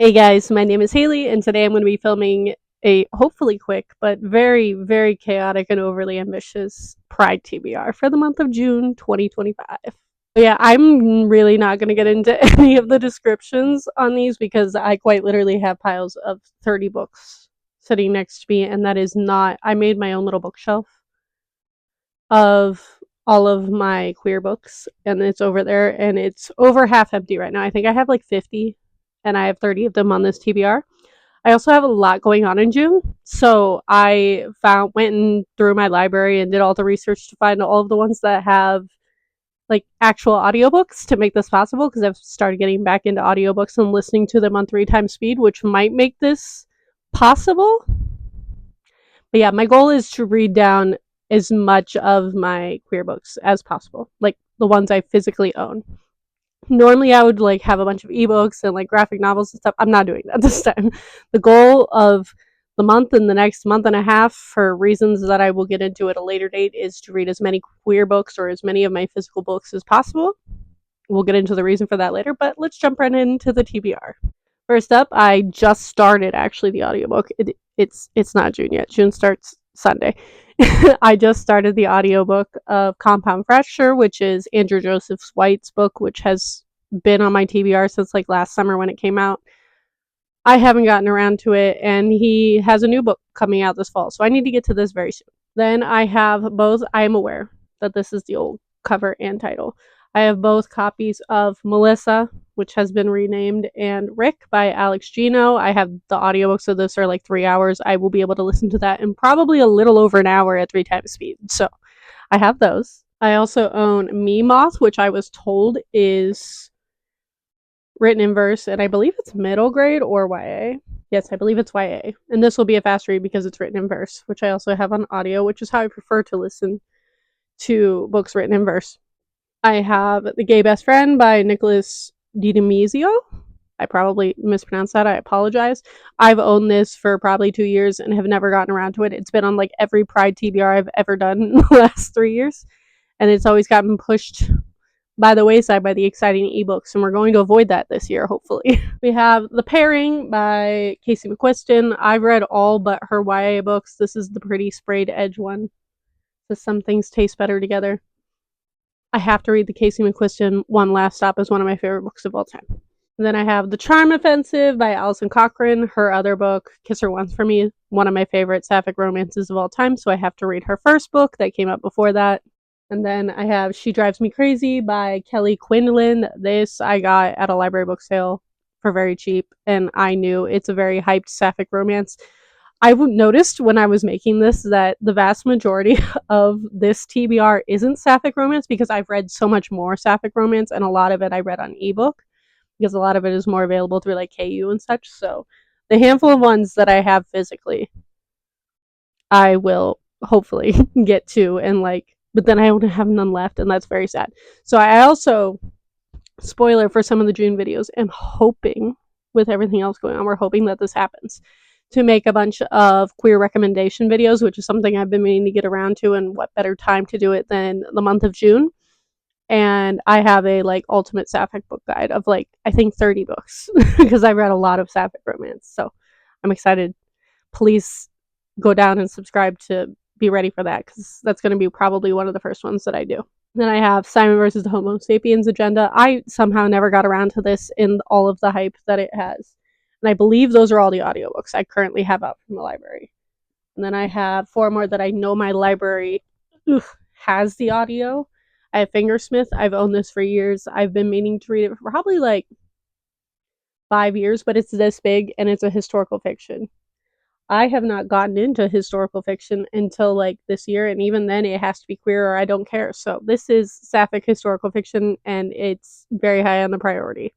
Hey guys, my name is Haley, and today I'm going to be filming a hopefully quick but very, very chaotic and overly ambitious Pride TBR for the month of June 2025. But yeah, I'm really not going to get into any of the descriptions on these because I quite literally have piles of 30 books sitting next to me, and that is not. I made my own little bookshelf of all of my queer books, and it's over there, and it's over half empty right now. I think I have like 50, and I have 30 of them on this TBR. I also have a lot going on in June, so I went and through my library and did all the research to find all of the ones that have like actual audiobooks to make this possible, because I've started getting back into audiobooks and listening to them on 3 times speed, which might make this possible. But yeah, my goal is to read down as much of my queer books as possible, like the ones I physically own. Normally I would like have a bunch of ebooks and like graphic novels and stuff. I'm not doing that this time. The goal of the month and the next month and a half, for reasons that I will get into at a later date, is to read as many queer books or as many of my physical books as possible. We'll get into the reason for that later, but let's jump right into the TBR. First up, I just started actually the audiobook. It's not June yet. June starts Sunday. I just started the audiobook of Compound Fracture, which is Andrew Joseph White's book, which has been on my TBR since like last summer when it came out. I haven't gotten around to it, and he has a new book coming out this fall, so I need to get to this very soon. Then I have both. I am aware that this is the old cover and title. I have both copies of Melissa, which has been renamed, and Rick by Alex Gino. I have the audiobooks of this are like 3 hours. I will be able to listen to that in probably a little over an hour at 3 times speed. So I have those. I also own Me Moth, which I was told is written in verse, and I believe it's middle grade or YA. Yes, I believe it's YA. And this will be a fast read because it's written in verse, which I also have on audio, which is how I prefer to listen to books written in verse. I have The Gay Best Friend by Nicholas Didemizio. I probably mispronounced that. I apologize. I've owned this for probably 2 years and have never gotten around to it. It's been on like every Pride TBR I've ever done in the last 3 years, and it's always gotten pushed by the wayside by the exciting ebooks, and we're going to avoid that this year, hopefully. We have The Pairing by Casey McQuiston. I've read all but her YA books. This is the pretty sprayed edge one. So some things taste better together. I have to read the Casey McQuiston One Last Stop as one of my favorite books of all time. And then I have The Charm Offensive by Alison Cochrane. Her other book, Kiss Her Once for Me, one of my favorite sapphic romances of all time, so I have to read her first book that came out before that. And then I have She Drives Me Crazy by Kelly Quinlan. This I got at a library book sale for very cheap, and I knew it's a very hyped sapphic romance. I noticed when I was making this that the vast majority of this TBR isn't sapphic romance, because I've read so much more sapphic romance, and a lot of it I read on ebook because a lot of it is more available through like KU and such. So the handful of ones that I have physically, I will hopefully get to, and like, but then I don't have none left, and that's very sad. So I also, spoiler for some of the June videos, am hoping, with everything else going on, we're hoping that this happens, to make a bunch of queer recommendation videos, which is something I've been meaning to get around to, and what better time to do it than the month of June. And I have a like ultimate sapphic book guide of like, I think 30 books because I've read a lot of sapphic romance. So I'm excited. Please go down and subscribe to be ready for that, because that's going to be probably one of the first ones that I do. Then I have Simon versus the Homo Sapiens Agenda. I somehow never got around to this in all of the hype that it has. And I believe those are all the audiobooks I currently have out from the library. And then I have 4 more that I know my library has the audio. I have Fingersmith. I've owned this for years. I've been meaning to read it for probably like 5 years, but it's this big, and it's a historical fiction. I have not gotten into historical fiction until like this year, and even then it has to be queer or I don't care. So this is sapphic historical fiction, and it's very high on the priority.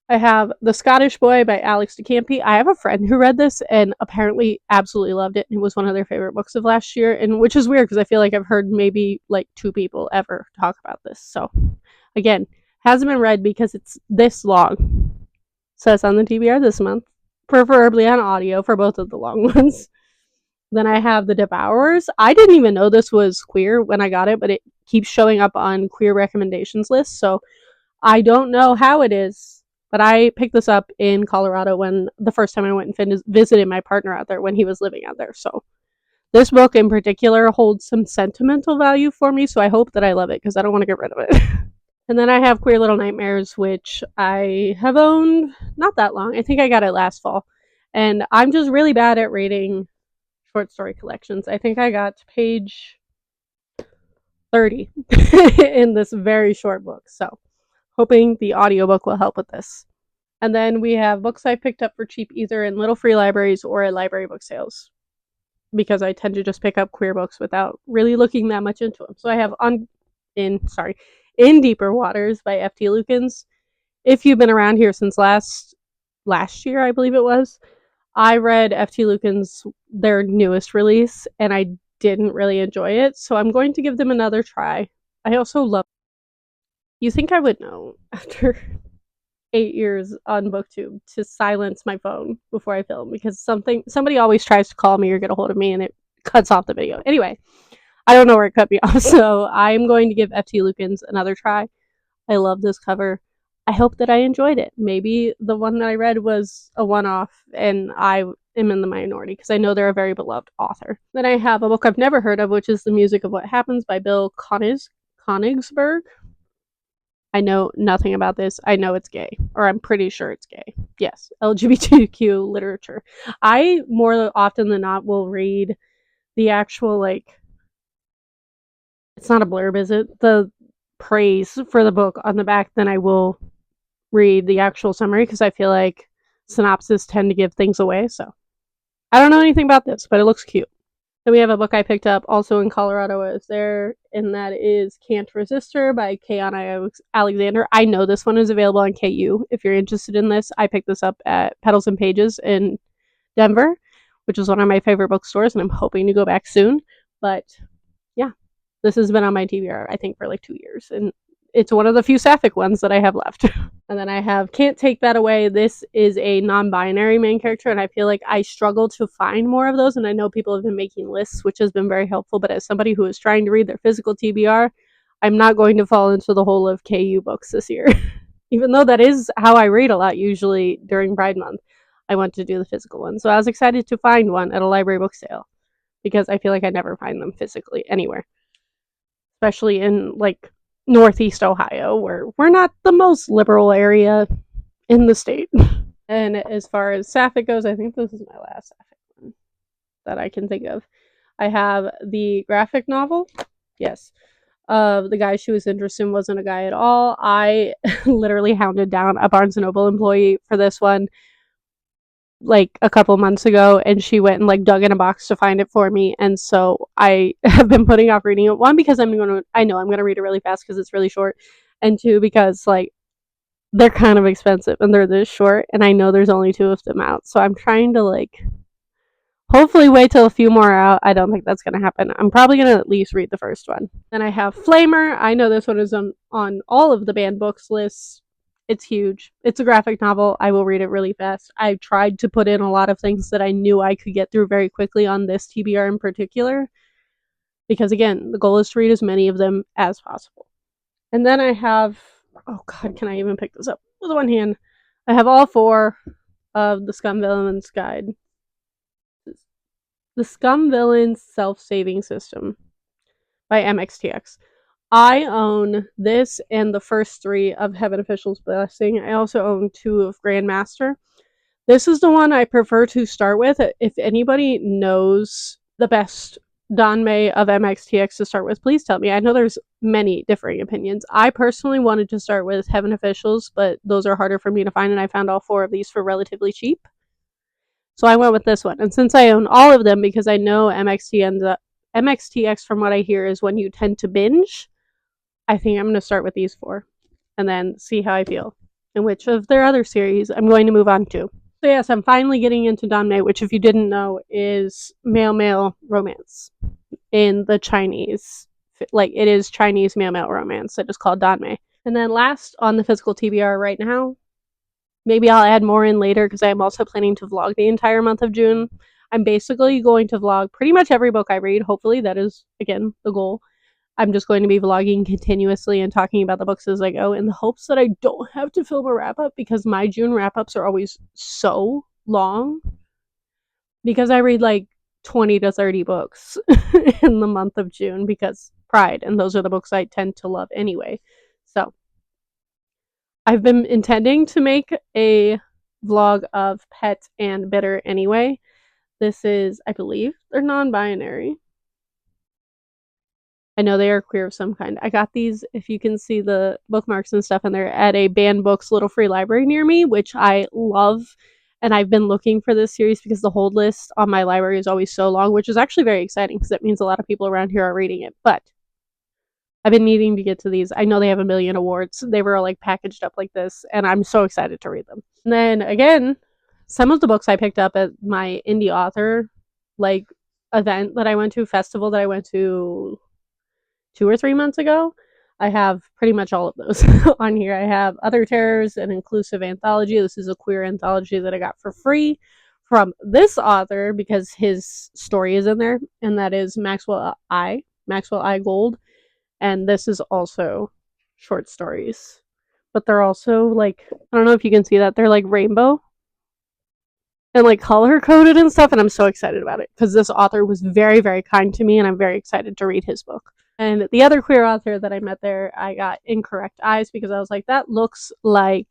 I have The Scottish Boy by Alex de Campi. I have a friend who read this and apparently absolutely loved it. It was one of their favorite books of last year, and which is weird because I feel like I've heard maybe like 2 people ever talk about this. So again, hasn't been read because it's this long. So it's on the TBR this month, preferably on audio for both of the long ones. Then I have The Devourers. I didn't even know this was queer when I got it, but it keeps showing up on queer recommendations lists. So I don't know how it is, But I picked this up in Colorado when the first time I went and visited my partner out there when he was living out there. So this book in particular holds some sentimental value for me, so I hope that I love it because I don't want to get rid of it. And then I have Queer Little Nightmares, which I have owned not that long. I think I got it last fall. And I'm just really bad at reading short story collections. I think I got to page 30 in this very short book. So hoping the audiobook will help with this. And then we have books I picked up for cheap either in little free libraries or at library book sales, because I tend to just pick up queer books without really looking that much into them. So I have In Deeper Waters by F.T. Lukens. If you've been around here since last year, I believe it was, I read F.T. Lukens, their newest release, and I didn't really enjoy it, so I'm going to give them another try. I also love... You think I would know after 8 years on BookTube to silence my phone before I film, because somebody always tries to call me or get a hold of me and it cuts off the video. Anyway, I don't know where it cut me off, so I'm going to give F.T. Lukens another try. I love this cover. I hope that I enjoyed it. Maybe the one that I read was a one-off and I am in the minority, because I know they're a very beloved author. Then I have a book I've never heard of, which is The Music of What Happens by Bill Konigsberg. I know nothing about this. I know it's gay, or I'm pretty sure it's gay. Yes, LGBTQ literature. I, more often than not, will read the actual, like, it's not a blurb, is it? The praise for the book on the back, then I will read the actual summary, because I feel like synopses tend to give things away. So I don't know anything about this, but it looks cute. Then we have a book I picked up also in Colorado is there, and that is Can't Resist Her by Kayana Alexander. I know this one is available on KU. If you're interested in this, I picked this up at Petals and Pages in Denver, which is one of my favorite bookstores, and I'm hoping to go back soon. But yeah, this has been on my TBR, I think, for like 2 years, and it's one of the few sapphic ones that I have left. And then I have Can't Take That Away. This is a non-binary main character, and I feel like I struggle to find more of those, and I know people have been making lists, which has been very helpful, but as somebody who is trying to read their physical TBR, I'm not going to fall into the hole of KU books this year. Even though that is how I read a lot usually during Pride Month, I want to do the physical one. So I was excited to find one at a library book sale, because I feel like I never find them physically anywhere, especially in like Northeast Ohio, where we're not the most liberal area in the state. And as far as sapphic goes, I think this is my last sapphic one that I can think of. I have the graphic novel, yes, of The Guy She Was Interested in Wasn't a Guy at All. I literally hounded down a Barnes & Noble employee for this one like a couple months ago, and she went and like dug in a box to find it for me, and so I have been putting off reading it. One, because I know I'm gonna read it really fast because it's really short, and two, because like they're kind of expensive and they're this short, and I know there's only 2 of them out, so I'm trying to like hopefully wait till a few more are out. I don't think that's gonna happen. I'm probably gonna at least read the first one. Then I have Flamer. I know this one is on all of the banned books lists. It's huge. It's a graphic novel. I will read it really fast. I tried to put in a lot of things that I knew I could get through very quickly on this TBR in particular, because again, the goal is to read as many of them as possible. And then I have, oh god, can I even pick this up with one hand? I have all 4 of the Scum Villains Guide. The Scum Villains Self-Saving System by MXTX. I own this and the first 3 of Heaven Official's Blessing. I also own 2 of Grandmaster. This is the one I prefer to start with. If anybody knows the best Danmei of MXTX to start with, please tell me. I know there's many differing opinions. I personally wanted to start with Heaven Officials, but those are harder for me to find, and I found all 4 of these for relatively cheap. So I went with this one. And since I own all of them, because I know MXTX, from what I hear, is when you tend to binge, I think I'm going to start with these 4 and then see how I feel and which of their other series I'm going to move on to. So yes, I'm finally getting into Danmei, which, if you didn't know, is male-male romance in the Chinese. Like, it is Chinese male-male romance that is called Danmei. And then last on the physical TBR right now, maybe I'll add more in later, because I am also planning to vlog the entire month of June. I'm basically going to vlog pretty much every book I read. Hopefully that is, again, the goal. I'm just going to be vlogging continuously and talking about the books as I go in the hopes that I don't have to film a wrap up, because my June wrap ups are always so long because I read like 20 to 30 books in the month of June because Pride, and those are the books I tend to love anyway. So I've been intending to make a vlog of Pet and Bitter anyway. This is, I believe, they're non-binary. I know they are queer of some kind. I got these, if you can see the bookmarks and stuff in there, at a Banned Books little free library near me, which I love. And I've been looking for this series because the hold list on my library is always so long, which is actually very exciting because it means a lot of people around here are reading it. But I've been needing to get to these. I know they have a million awards. They were all like packaged up like this, and I'm so excited to read them. And then again, some of the books I picked up at my indie author like event that I went to, festival that I went to 2 or 3 months ago. I have pretty much all of those on here. I have Other Terrors, an inclusive anthology. This is a queer anthology that I got for free from this author because his story is in there, and that is Maxwell I Gold. And this is also short stories. But they're also like, I don't know if you can see that, they're like rainbow and like color coded and stuff, and I'm so excited about it because this author was very, very kind to me, and I'm very excited to read his book. And the other queer author that I met there, I got Incorrect Eyes because I was like, that looks like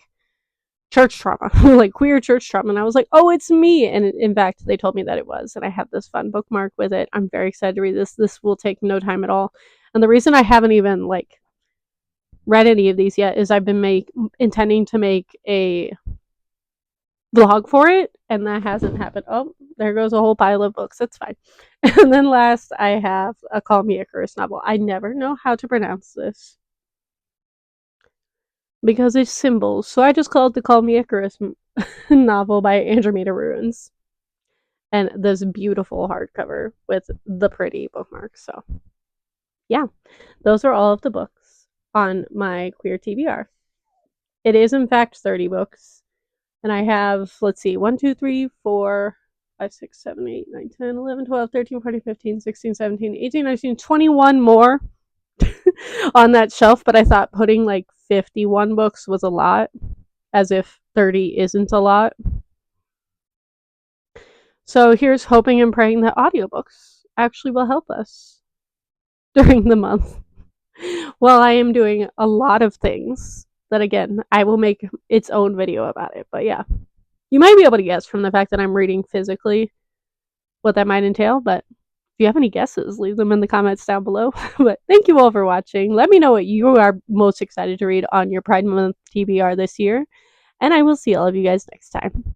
church trauma, like queer church trauma. And I was like, oh, it's me. And in fact, they told me that it was. And I have this fun bookmark with it. I'm very excited to read this. This will take no time at all. And the reason I haven't even like read any of these yet is I've been intending to make a vlog for it, and that hasn't happened. Oh, there goes a whole pile of books. That's fine. And then last, I have a Call Me Icarus novel. I never know how to pronounce this because it's symbols, so I just call it the Call Me Icarus novel by Andromeda Ruins. And this beautiful hardcover with the pretty bookmarks. So, yeah, those are all of the books on my queer TBR. It is, in fact, 30 books. And I have, let's see, 1, 2, 3, 4, 5, 6, 7, 8, 9, 10, 11, 12, 13, 14, 15, 16, 17, 18, 19, 21 more on that shelf. But I thought putting like 51 books was a lot, as if 30 isn't a lot. So here's hoping and praying that audiobooks actually will help us during the month. Well, I am doing a lot of things that, again, I will make its own video about it. But yeah, you might be able to guess from the fact that I'm reading physically what that might entail. But if you have any guesses, leave them in the comments down below. But thank you all for watching. Let me know what you are most excited to read on your Pride Month TBR this year. And I will see all of you guys next time.